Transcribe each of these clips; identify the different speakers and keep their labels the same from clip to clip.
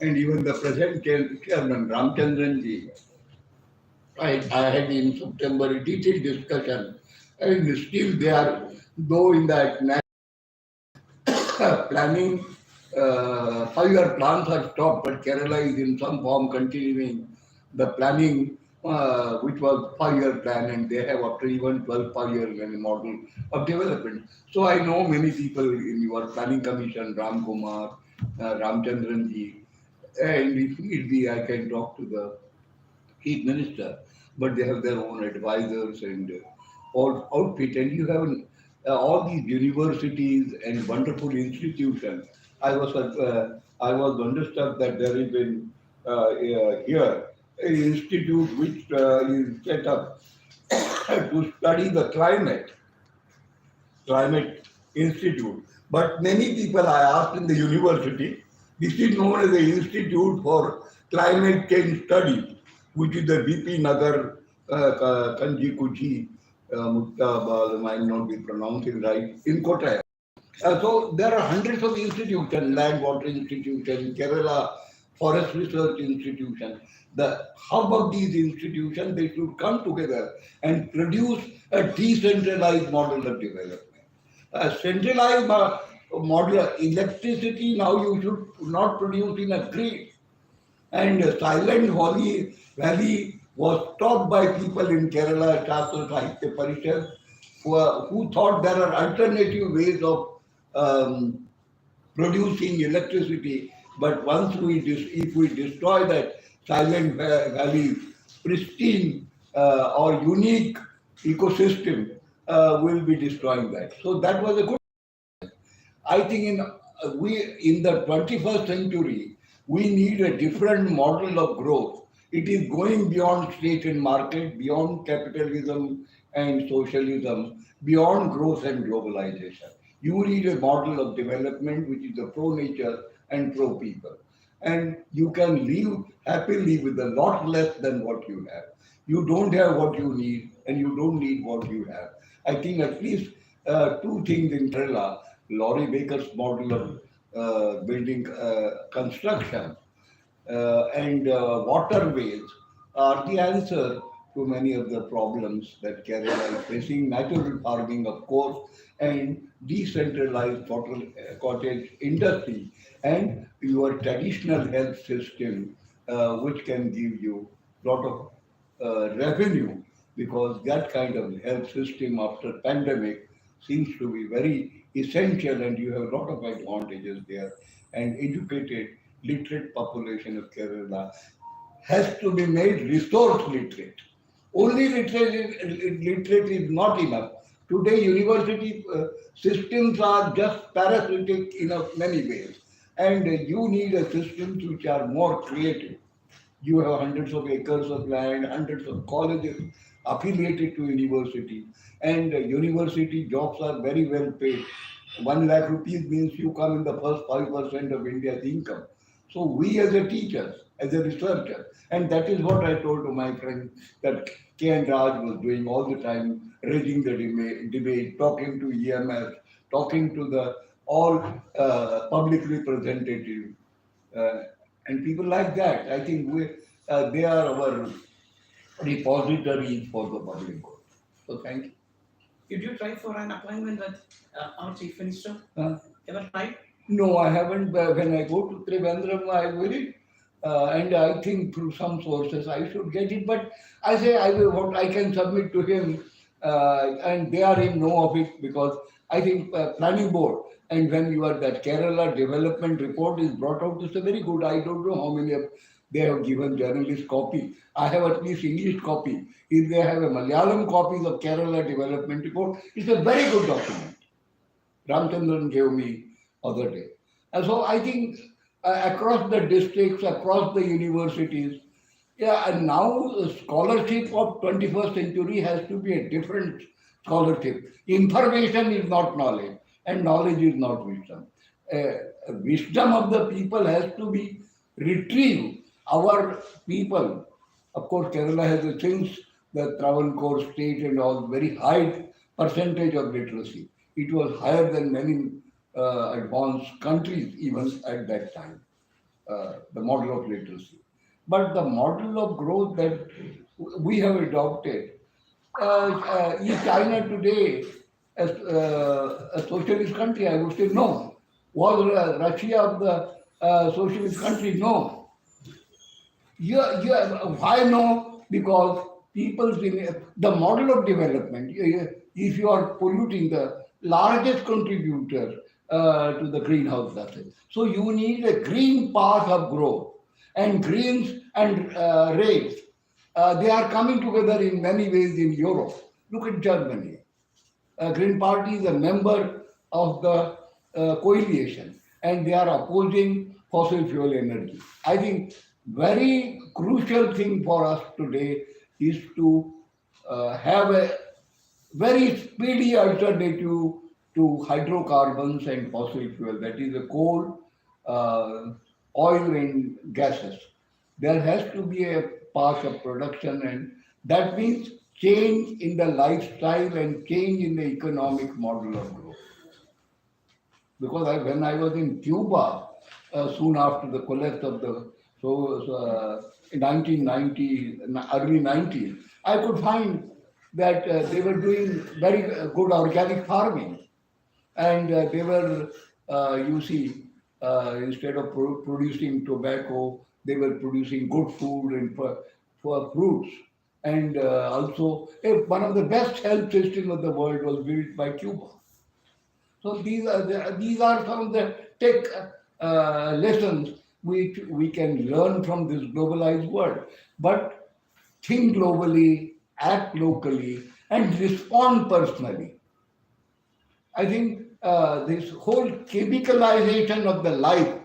Speaker 1: and even the present chairman, Ramchandranji, I had in September a detailed discussion, and still they are, though in that planning, 5-year plans are stopped, but Kerala is in some form continuing the planning, which was 5-year plan, and they have after even 12 5 years and model of development. So I know many people in your planning commission, Ram Kumar, Ramchandran ji, and if need be, I can talk to the chief minister, but they have their own advisors and all outfit. And you have all these universities and wonderful institutions. I was wonderstruck that there is in here an institute which is set up to study the climate institute. But many people I asked in the university, this is known as the Institute for Climate Change Studies, which is the VP Nagar Kanji Kuchi Muktabal, might not be pronouncing right, in Kottayam. So there are hundreds of institutions, land water institutions, Kerala forest research institution. The hub of these institutions, they should come together and produce a decentralized model of development. A centralized model, electricity now you should not produce in a grid, and Valley was stopped by people in Kerala, Shastra Sahitya Parishad, who thought there are alternative ways of um, producing electricity. But once if we destroy that Valley pristine or unique ecosystem, we'll be destroying that. So that was a good. I think we in the 21st century we need a different model of growth. It is going beyond state and market, beyond capitalism and socialism, beyond growth and globalization. You need a model of development which is a pro nature and pro people, and you can live happily with a lot less than what you have. You don't have what you need, and you don't need what you have. I think at least two things in Kerala, Laurie Baker's model of building construction and waterways are the answer to many of the problems that Kerala is facing. Natural farming, of course, and decentralized cottage industry, and your traditional health system, which can give you lot of revenue, because that kind of health system after pandemic seems to be very essential, and you have a lot of advantages there. And educated, literate population of Kerala has to be made resource literate. Only literate is not enough. Today, university systems are just parasitic in many ways, and you need a systems which are more creative. You have hundreds of acres of land, hundreds of colleges affiliated to university, and university jobs are very well paid. 1 lakh rupees means you come in the first 5% of India's income. So we as a teachers, as a researcher, and that is what I told to my friend that K. Raj was doing all the time, raising the debate, talking to EMS, talking to the all public representatives, uh, and people like that. I think they are our repositories for the public good. So thank you.
Speaker 2: Did you try for an appointment with our chief minister? Ever tried?
Speaker 1: No, I haven't. When I go to Trivandrum, I will it. And I think through some sources I should get it. But I say I will what I can submit to him, and they are in know of it, because I think planning board, and when you are that Kerala development report is brought out, it's a very good. I don't know how many of they have given journalist copy. I have at least English copy. If they have a Malayalam copies of Kerala development report, it's a very good document. Ramchandran gave me other day. And so I think across the districts, across the universities, yeah, and now the scholarship of 21st century has to be a different scholarship. Information is not knowledge, and knowledge is not wisdom. Wisdom of the people has to be retrieved. Our people, of course, Kerala has a since the Travancore state and all very high percentage of literacy. It was higher than many advanced countries even at that time. the model of literacy. But the model of growth that we have adopted, is China today a socialist country? I would say no. Was Russia of the socialist country? No. Why no? Because people's in the model of development, if you are polluting the largest contributor to the greenhouse gases, so you need a green path of growth. And greens and reds, they are coming together in many ways in Europe. Look at Germany. Green Party is a member of the coalition, and they are opposing fossil fuel energy. I think very crucial thing for us today is to have a very speedy alternative to hydrocarbons and fossil fuel, that is the coal, uh, oil and gases. There has to be a path of production, and that means change in the lifestyle and change in the economic model of growth. Because when I was in Cuba, soon after the collapse of the in 1990, early 90s, I could find that they were doing very good organic farming, and they were, you see, instead of producing tobacco, they were producing good food and for fruits. And also, one of the best health systems of the world was built by Cuba. So these are some of the tech lessons which we can learn from this globalized world. But think globally, act locally, and respond personally. I think this whole chemicalization of the life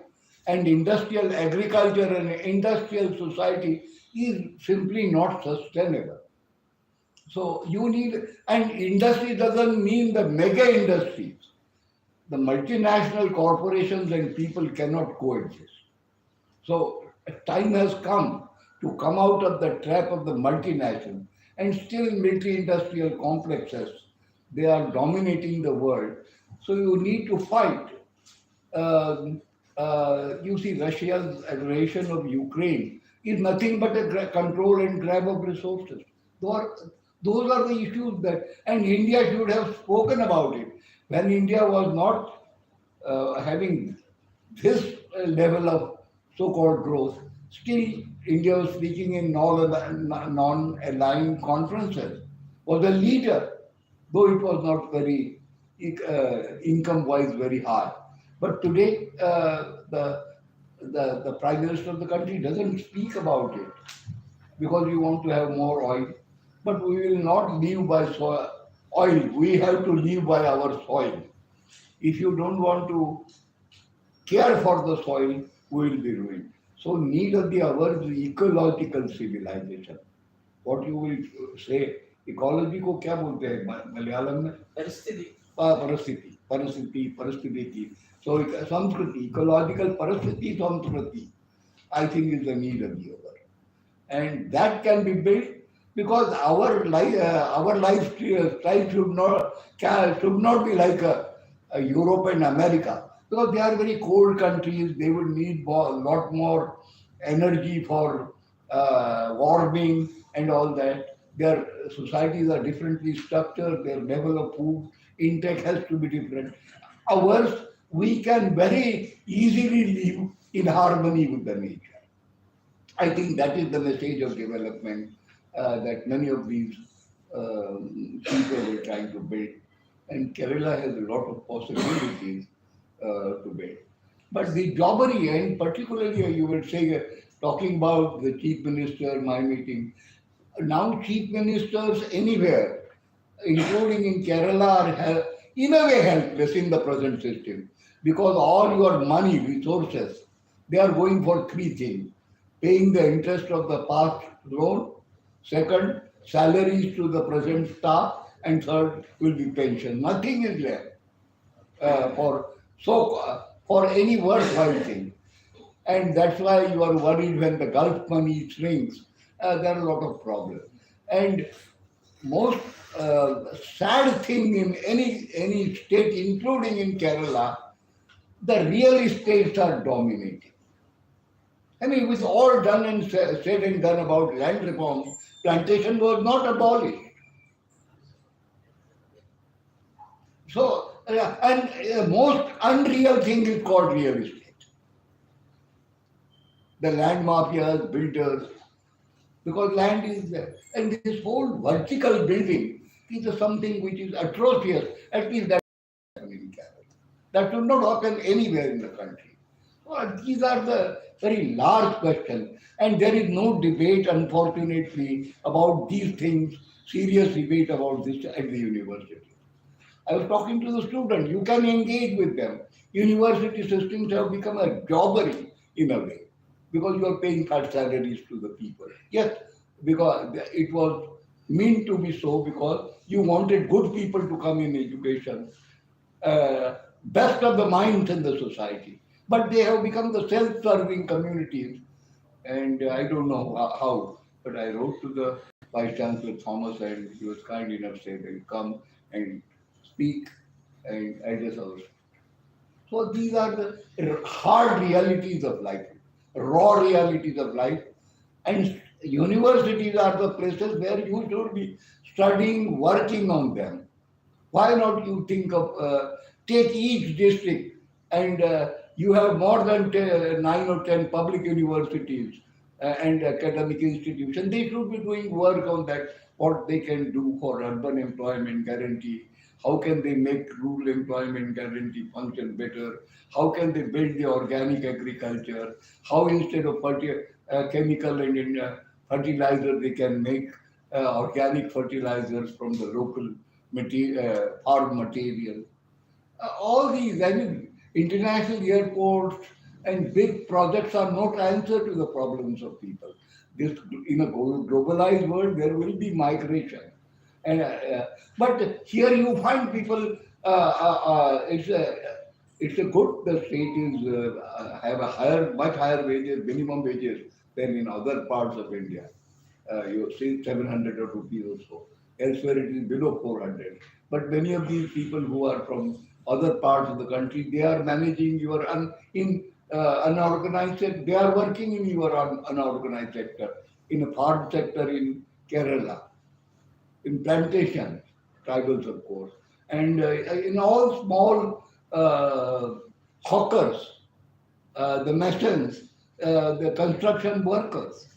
Speaker 1: and industrial agriculture and industrial society is simply not sustainable. So you need, and industry doesn't mean the mega industries. The multinational corporations and people cannot coexist. So time has come to come out of the trap of the multinational, and still multi-industrial complexes. They are dominating the world. So you need to fight. You see, Russia's aggression of Ukraine is nothing but a control and grab of resources. Those are, those are the issues that, and India should have spoken about it. When India was not having this level of so-called growth, still India was speaking in non-aligned conferences, was a leader, though it was not very income-wise very high. But today, the prime minister of the country doesn't speak about it because we want to have more oil. But we will not live by oil. We have to live by our soil. If you don't want to care for the soil, we will be ruined. So need of the hour is ecological civilization. What you will say, ecology को क्या बोलते हैं मलयालम में?
Speaker 2: परिस्थिति.
Speaker 1: परिस्थिति की. So samskriti, ecological parasthiti samskriti, I think is the need of the hour, and that can be built because our lifestyle should not be like Europe and America, because they are very cold countries. They will need a lot more energy for warming and all that. Their societies are differently structured. Their level of food intake has to be different. Ours, we can very easily live in harmony with the nature. I think that is the message of development that many of these people are trying to build. And Kerala has a lot of possibilities to build. But the jobbery, and particularly you were saying, talking about the chief minister, my meeting, now chief ministers anywhere, including in Kerala, are in a way helpless in the present system because all your money, resources, they are going for three things: paying the interest of the past loan, second, salaries to the present staff, and third will be pension. Nothing is left for any worthwhile thing. And that's why you are worried when the Gulf money shrinks. There are a lot of problems. And most sad thing in any state, including in Kerala, the real estates are dominating. I mean, with all done and said and done about land reform, plantation was not abolished. So, and most unreal thing is called real estate. The land mafias, builders, because land is there. And this whole vertical building is something which is atrocious. At least that in Kerala. That should not happen anywhere in the country. Well, these are the very large questions, and there is no debate, unfortunately, about these things, serious debate about this at the university. I was talking to the students, you can engage with them. University systems have become a jobbery in a way because you are paying cut salaries to the people. Yes, because it was meant to be so because you wanted good people to come in education, best of the minds in the society. But they have become the self-serving communities, and I don't know how. But I wrote to the Vice Chancellor Thomas, and he was kind enough to say they come and speak and address our. So these are the hard realities of life, raw realities of life, and universities are the places where you should be studying, working on them. Why not you think of take each district and you have more than 9 or 10 public universities and academic institutions. They should be doing work on that, what they can do for urban employment guarantee. How can they make rural employment guarantee function better? How can they build the organic agriculture? How instead of chemical and fertilizer, they can make organic fertilizers from the local farm material. All these, I mean, international airports and big projects are not answer to the problems of people. This in a globalized world, there will be migration, and but here you find people. It's a good. The state is have a much higher wages, minimum wages than in other parts of India. You see 700 rupees or so. Elsewhere it is below 400. But many of these people who are from other parts of the country, they are managing your in unorganized sector. They are working in your unorganized sector, in a farm sector in Kerala, in plantation, tribals of course, and in all small hawkers, the masons, the construction workers.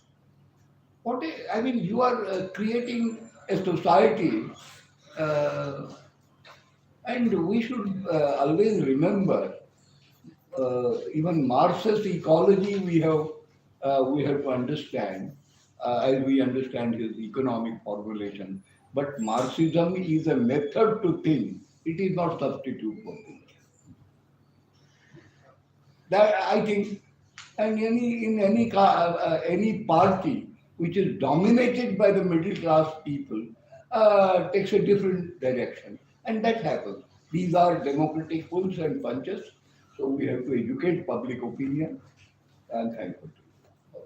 Speaker 1: I mean, you are creating a society, uh, and we should always remember even Marx's ecology. We have to understand as we understand his economic formulation. But Marxism is a method to think. It is not substitute for thinking. That I think, and any party which is dominated by the middle class people takes a different direction, and that happens. These are democratic pulls and punches, so we have to educate public opinion. And thankful to you for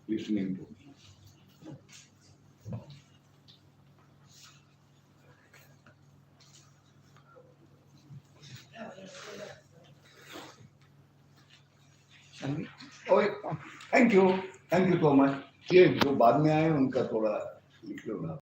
Speaker 1: listening to me. ओए thank you so much ये जो बाद में आए उनका थोड़ा लिख लो ना